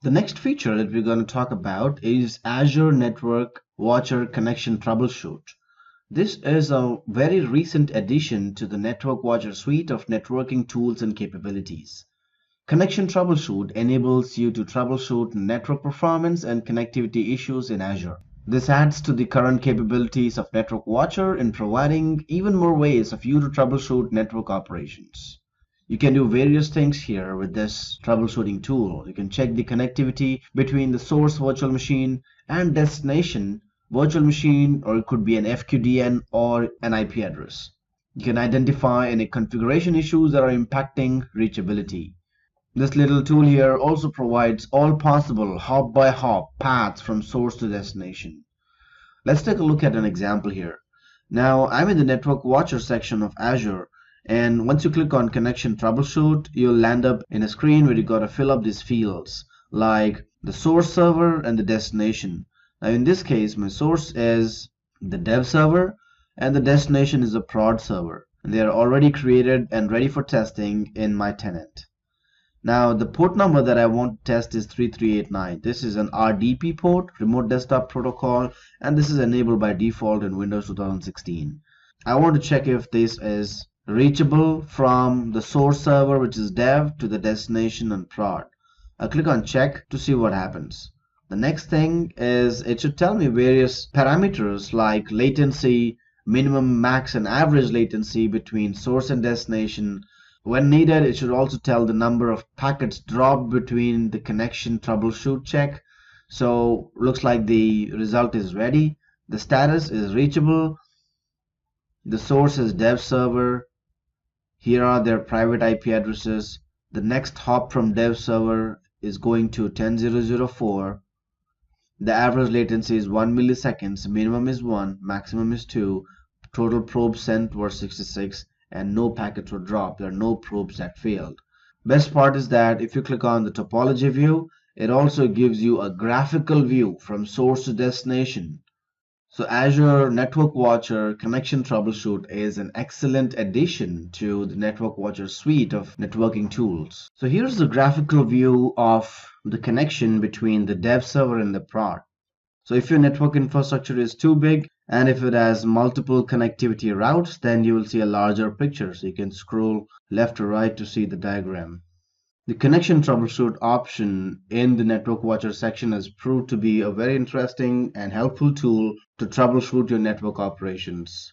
The next feature that we're going to talk about is Azure Network Watcher Connection Troubleshoot. This is a very recent addition to the Network Watcher suite of networking tools and capabilities. Connection Troubleshoot enables you to troubleshoot network performance and connectivity issues in Azure. This adds to the current capabilities of Network Watcher in providing even more ways of you to troubleshoot network operations. You can do various things here with this troubleshooting tool. You can check the connectivity between the source virtual machine and destination virtual machine, or it could be an FQDN or an IP address. You can identify any configuration issues that are impacting reachability. This little tool here also provides all possible hop-by-hop paths from source to destination. Let's take a look at an example here. Now, I'm in the Network Watcher section of Azure, and once you click on Connection Troubleshoot, you'll land up in a screen where you got to fill up these fields, like the source server and the destination. Now, in this case, my source is the dev server, and the destination is the prod server. And they are already created and ready for testing in my tenant. Now, the port number that I want to test is 3389. This is an RDP port, Remote Desktop Protocol, and this is enabled by default in Windows 2016. I want to check if this is reachable from the source server, which is dev, to the destination and prod. I'll click on check to see what happens. The next thing is it should tell me various parameters like latency, minimum, max, and average latency between source and destination. When needed, it should also tell the number of packets dropped between the connection troubleshoot check. So looks like the result is ready. The status is reachable. The source is dev server. Here are their private IP addresses. The next hop from dev server is going to 10.0.0.4. The average latency is 1 milliseconds. Minimum is 1, maximum is 2. Total probes sent were 66. And no packets were dropped. There are no probes that failed. Best part is that if you click on the topology view, it also gives you a graphical view from source to destination. So Azure Network Watcher Connection Troubleshoot is an excellent addition to the Network Watcher suite of networking tools. So here's the graphical view of the connection between the dev server and the prod. So if your network infrastructure is too big, and if it has multiple connectivity routes, then you will see a larger picture. So you can scroll left or right to see the diagram. The connection troubleshoot option in the Network Watcher section has proved to be a very interesting and helpful tool to troubleshoot your network operations.